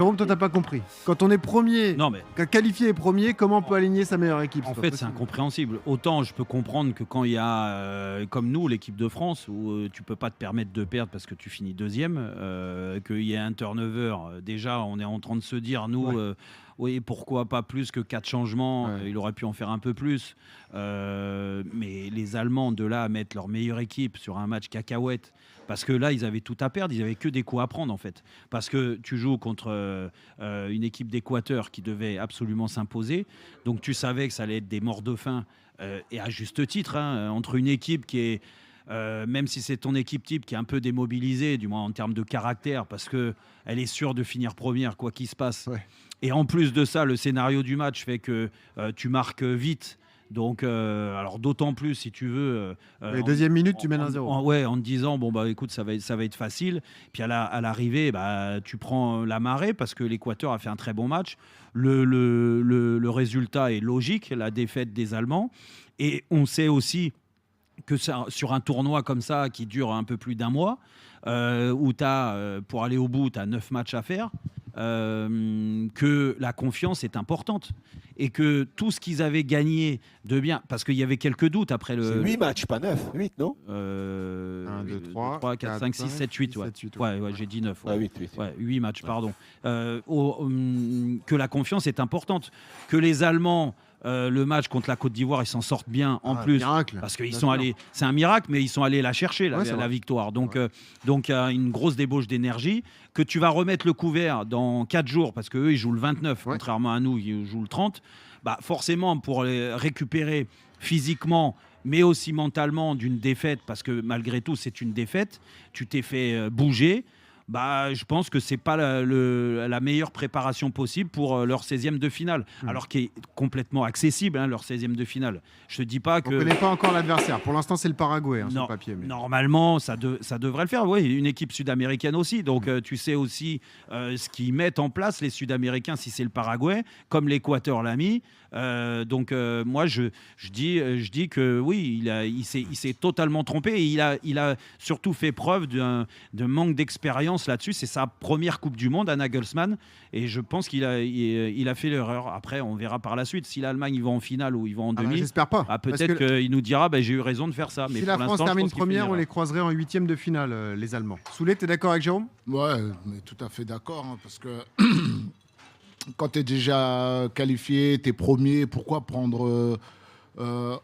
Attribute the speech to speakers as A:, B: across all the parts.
A: Jérôme, toi, t'as pas compris. Quand on est premier,
B: Non, mais
A: quand qualifié est premier, comment on peut aligner sa meilleure équipe?
B: en
A: pas
B: fait, c'est
A: possible.
B: incompréhensible. Autant je peux comprendre que quand il y a, comme nous, l'équipe de France, où tu peux pas te permettre de perdre parce que tu finis deuxième, qu'il y ait un turnover. Déjà, on est en train de se dire, nous,
A: Ouais.
B: oui, pourquoi pas plus que 4 changements?
A: Ouais.
B: Il aurait pu en faire un peu plus. Mais les Allemands, de là à mettre leur meilleure équipe sur un match cacahuète, parce que là, ils avaient tout à perdre, ils avaient que des coups à prendre, en fait. Parce que tu joues contre une équipe d'Équateur qui devait absolument s'imposer. Donc tu savais que ça allait être des morts de faim, et à juste titre, hein, entre une équipe qui est, même si c'est ton équipe type qui est un peu démobilisée, du moins en termes de caractère, parce qu'elle est sûre de finir première, quoi qu'il se passe.
A: Ouais.
B: Et en plus de ça, le scénario du match fait que tu marques vite. Donc, alors d'autant plus si tu veux.
A: Les deuxième minute, tu mènes 1-0.
B: Ouais, en te disant, bon, bah écoute, ça va être facile. Puis à l'arrivée, bah, tu prends la marée parce que l'Équateur a fait un très bon match. Le résultat est logique, la défaite des Allemands. Et on sait aussi que ça, sur un tournoi comme ça qui dure un peu plus d'un mois, où pour aller au bout, tu as 9 matchs à faire, que la confiance est importante. Et que tout ce qu'ils avaient gagné de bien, parce qu'il y avait quelques doutes après
C: C'est
B: le.
C: 8 matchs, pas 9, 8, non
A: 1, 2, 3,
B: 4, 5, 6, 7, 8. Ouais,
A: 7, 8,
B: ouais, j'ai dit 9.
C: Ah, 8, 8.
B: Ouais, 8 matchs, pardon. Que la confiance est importante. Que les Allemands, le match contre la Côte d'Ivoire, ils s'en sortent bien en plus.
A: Miracle.
B: Parce qu'ils
A: Bien
B: sont
A: sûr.
B: allés. C'est un miracle, mais ils sont allés la chercher,
A: Ouais, c'est
B: la
A: vrai.
B: victoire. Donc, il y a une grosse débauche d'énergie. Que tu vas remettre le couvert dans 4 jours, parce qu'eux, ils jouent le 29,
A: Ouais.
B: contrairement à nous, ils jouent le 30. Bah, forcément, pour les récupérer physiquement, mais aussi mentalement d'une défaite, parce que malgré tout, c'est une défaite, tu t'es fait bouger. Bah, je pense que c'est pas la meilleure préparation possible pour leur 16e de finale, alors qu'il est complètement accessible, hein, leur 16e de finale. Je te dis pas
A: On
B: que
A: connaît pas encore l'adversaire. Pour l'instant, c'est le Paraguay sur
B: non,
A: le papier. Mais...
B: normalement, ça devrait le faire. Oui, une équipe sud-américaine aussi. Donc, tu sais aussi ce qu'ils mettent en place, les Sud-Américains, si c'est le Paraguay, comme l'Équateur l'a mis. Moi, je dis que oui, il s'est totalement trompé. Et il a surtout fait preuve d'un manque d'expérience là-dessus. C'est sa première Coupe du Monde à Nagelsmann. Et je pense qu'il a fait l'erreur. Après, on verra par la suite. Si l'Allemagne il va en finale ou il va en demi,
A: j'espère pas.
B: peut-être qu'il nous dira j'ai eu raison de faire ça. Mais
A: Si
B: pour
A: la France
B: l'instant, je
A: termine
B: pense qu'il fait une
A: première, on
B: erreur.
A: les croiserait en 8e de finale, les Allemands. Soulé, t'es d'accord avec Jérôme?
D: Ouais, mais tout à fait d'accord, hein, parce que quand tu es déjà qualifié, tu es premier, pourquoi prendre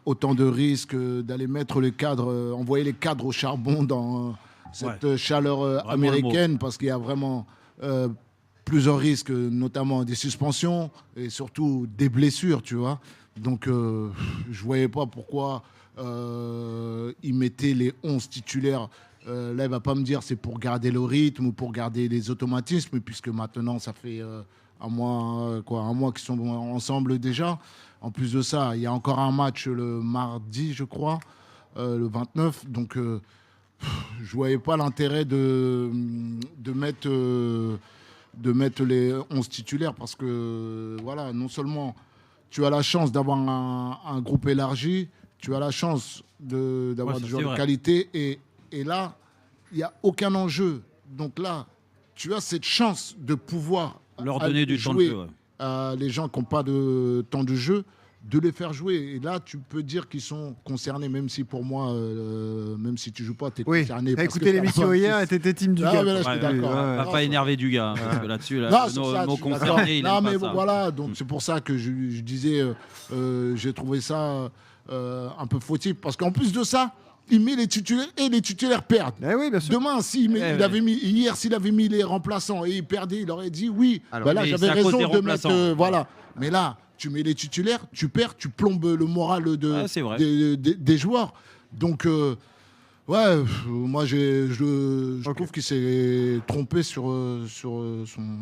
D: autant de risques d'aller mettre les cadres, envoyer les cadres au charbon dans cette chaleur
B: Vraiment
D: américaine, parce qu'il y a vraiment plusieurs risques, notamment des suspensions et surtout des blessures, tu vois. Donc, je voyais pas pourquoi ils mettaient les 11 titulaires. Là, il va pas me dire c'est pour garder le rythme ou pour garder les automatismes, puisque maintenant, ça fait un mois qu'ils sont ensemble déjà. En plus de ça, il y a encore un match le mardi, je crois, le 29. Donc, je voyais pas l'intérêt de mettre les 11 titulaires, parce que, voilà, non seulement tu as la chance d'avoir un groupe élargi, tu as la chance d'avoir
B: Ouais,
D: des
B: ça,
D: joueurs
B: c'est
D: de
B: vrai.
D: qualité, et là, il n'y a aucun enjeu. Donc là, tu as cette chance de pouvoir
B: Leur donner du temps de
D: jouer
B: jeu. Ouais.
D: à les gens qui n'ont pas de temps de jeu, de les faire jouer. Et là, tu peux dire qu'ils sont concernés, même si pour moi, même si tu joues pas, tu es
A: Oui,
D: concerné.
A: t'as
D: parce
A: écouté
D: que
A: l'émission
D: ça-
A: hier et t'étais team du
D: Ah,
A: gars.
D: mais là, je suis d'accord.
B: Va
D: Non,
B: pas
D: ça-
B: énerver du gars, hein, parce que là-dessus,
D: Non,
B: le
D: sur ça,
B: mot
D: je suis d'accord.
B: concerné, il
D: Non,
B: aime
D: mais
B: pas ça.
D: voilà, donc c'est pour ça que je disais, j'ai trouvé ça un peu fautif, parce qu'en plus de ça, il met les titulaires et les titulaires perdent.
A: Eh oui, bien sûr.
D: Demain, s'il avait mis, hier, s'il avait mis les remplaçants et il perdait, il aurait dit oui.
A: Alors,
D: Bah là,
B: mais
D: j'avais
B: c'est à cause
D: raison
B: des
D: de mettre.
B: remplaçants.
D: Voilà. Mais là, tu mets les titulaires, tu perds, tu plombes le moral
B: C'est vrai.
D: des joueurs. Donc, moi, je trouve qu'il s'est trompé sur son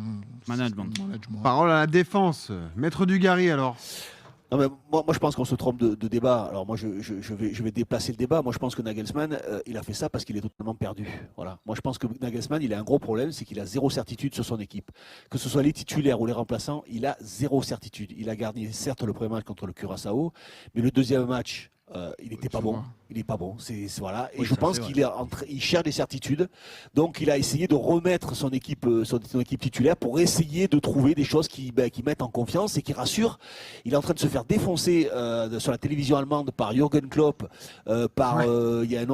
B: Management.
A: Parole à la défense. Maître Dugarry, alors.
C: Non, mais moi, je pense qu'on se trompe de débat. Alors moi, je vais déplacer le débat. Moi, je pense que Nagelsmann, il a fait ça parce qu'il est totalement perdu. Voilà. Moi, je pense que Nagelsmann, il a un gros problème, c'est qu'il a zéro certitude sur son équipe. Que ce soit les titulaires ou les remplaçants, il a zéro certitude. Il a gagné, certes, le premier match contre le Curaçao, mais le deuxième match Il n'était pas
D: Tu
C: bon.
D: vois.
C: Il n'est pas bon. Voilà. Et
B: Oui,
C: je
B: ça,
C: pense
B: c'est
C: qu'il il cherche des certitudes. Donc il a essayé de remettre son équipe titulaire pour essayer de trouver des choses qui mettent en confiance et qui rassurent. Il est en train de se faire défoncer sur la télévision allemande par Jürgen Klopp, par il y a un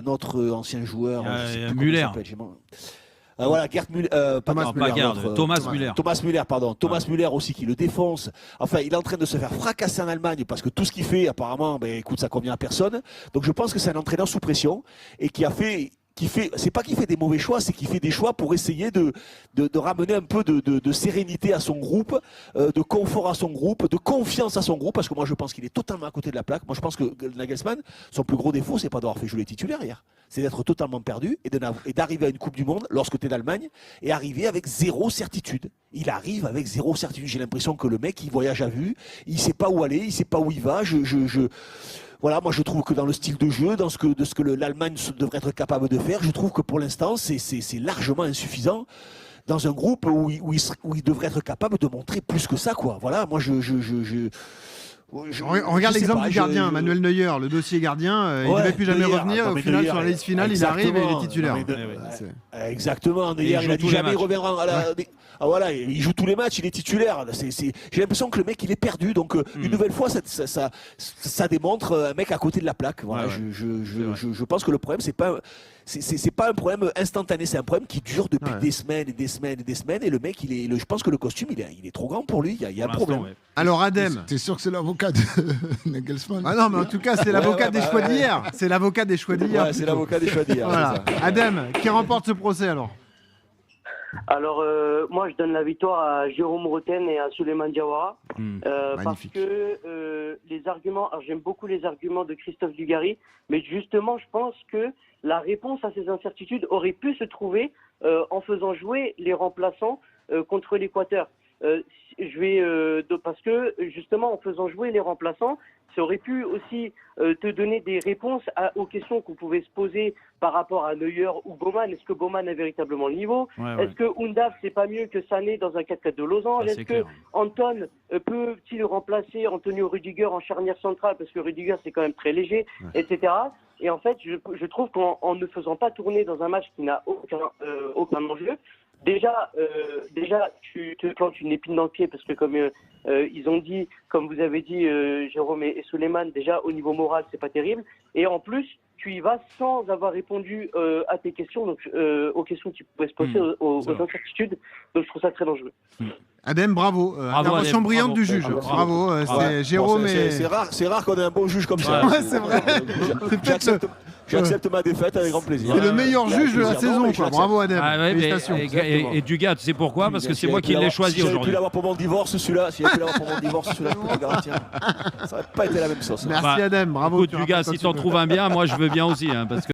C: autre ancien joueur. je sais plus comment il
B: Müller.
C: s'appelle, voilà, Gerd Müller,
B: Thomas Müller.
C: Thomas Müller, pardon. Thomas Müller aussi qui le défonce. Enfin, il est en train de se faire fracasser en Allemagne parce que tout ce qu'il fait, apparemment, écoute, ça convient à personne. Donc je pense que c'est un entraîneur sous pression et c'est pas qu'il fait des mauvais choix, c'est qu'il fait des choix pour essayer de ramener un peu de sérénité à son groupe, de confort à son groupe, de confiance à son groupe, parce que moi je pense qu'il est totalement à côté de la plaque. Moi je pense que Nagelsmann, son plus gros défaut, c'est pas d'avoir fait jouer les titulaires hier, c'est d'être totalement perdu et d'arriver à une Coupe du Monde lorsque tu es d'Allemagne et arriver avec zéro certitude. Il arrive avec zéro certitude. J'ai l'impression que le mec, il voyage à vue, il sait pas où aller, il sait pas où il va. Voilà, moi je trouve que dans le style de jeu, dans ce que l'Allemagne devrait être capable de faire, je trouve que pour l'instant c'est largement insuffisant dans un groupe où il devrait être capable de montrer plus que ça, quoi. Voilà, moi
A: On regarde l'exemple du gardien, Manuel Neuer, le dossier gardien, il ne devait plus jamais
C: Neuer,
A: revenir.
C: non,
A: Au
C: mais
A: final,
C: Neuer,
A: sur la liste finale, il arrive et il est titulaire.
C: Non, mais
A: C'est-
C: Exactement,
B: Et il
C: Neuer,
B: joue
C: il a dit
B: tous les
C: jamais il
B: matchs.
C: reviendra à la. Ah voilà, il joue tous les matchs, il est titulaire. J'ai l'impression que le mec il est perdu. Donc une nouvelle fois, ça démontre un mec à côté de la plaque. Voilà,
B: Ouais, ouais.
C: je pense que le problème c'est pas un problème instantané, c'est un problème qui dure depuis
A: Ouais.
C: des semaines et des semaines et des semaines. Et le mec, je pense que le costume il est trop grand pour lui. Il y a un
B: Pour l'instant,
C: problème.
B: ouais.
A: Alors, Adem.
D: T'es sûr que c'est l'avocat de Nagelsmann?
A: Ah non, mais en tout cas, c'est l'avocat
C: ouais,
A: des
C: bah,
A: choix
C: ouais.
A: d'hier. C'est l'avocat des choix d'hier.
C: Ouais, c'est
A: plutôt.
C: l'avocat des choix d'hier.
A: Voilà.
C: c'est ça.
A: Adem, qui remporte ce procès alors?
E: Alors, moi, je donne la victoire à Jérôme Roten et à Souleymane Diawara. Parce
A: Magnifique.
E: que les arguments, alors j'aime beaucoup les arguments de Christophe Dugarry, mais justement, je pense que la réponse à ces incertitudes aurait pu se trouver en faisant jouer les remplaçants contre l'Équateur. Parce que justement, en faisant jouer les remplaçants, ça aurait pu aussi te donner des réponses aux questions qu'on pouvait se poser par rapport à Neuer ou Baumann. Est-ce que Baumann a véritablement le niveau?
B: Ouais.
E: Est-ce que Undav, c'est pas mieux que Sané dans un 4-4 de Losange?
B: Ça,
E: Est-ce
B: c'est
E: que
B: clair.
E: Anton peut-il remplacer Antonio Rudiger en charnière centrale? Parce que Rudiger, c'est quand même très léger, etc. Et en fait, je trouve qu'en ne faisant pas tourner dans un match qui n'a aucun enjeu, déjà, tu te plantes une épine dans le pied parce que comme ils ont dit, comme vous avez dit, Jérôme et Souleymane, déjà au niveau moral, c'est pas terrible. Et en plus, tu y vas sans avoir répondu à tes questions, donc aux questions qui pouvaient se poser, aux incertitudes. Donc je trouve ça très dangereux.
A: Adem, bravo. Intervention
B: Adem,
A: brillante
B: bravo.
A: du juge.
B: Bravo.
A: Bravo.
C: Ouais.
A: C'est Jérôme
C: Bon,
A: et.
C: c'est rare qu'on ait un bon juge comme ça.
A: Ouais, c'est vrai.
C: J'accepte ma défaite avec grand plaisir.
A: C'est le meilleur juge de la
C: plaisir. Non,
A: saison,
C: mais je
A: quoi.
C: l'accepte.
A: Bravo, Adem.
B: Ah ouais,
A: Félicitations.
C: Exactement.
B: et Dugas, tu sais pourquoi? Parce que c'est
C: Si
B: moi
C: j'avais
B: qui
C: pu
B: l'ai choisi
C: Si j'avais pu
B: aujourd'hui.
C: l'avoir pour mon divorce, celui-là, si j'avais pu l'avoir pour mon divorce, celui-là, je peux te garantir. Ça n'aurait pas été la même sauce.
A: Merci,
B: Bah,
A: Adem. Bravo.
B: Écoute,
A: tu
B: Dugas,
A: rappelles quand
B: si
A: tu
B: t'en
A: peux.
B: trouves un bien, moi je veux bien aussi. Parce que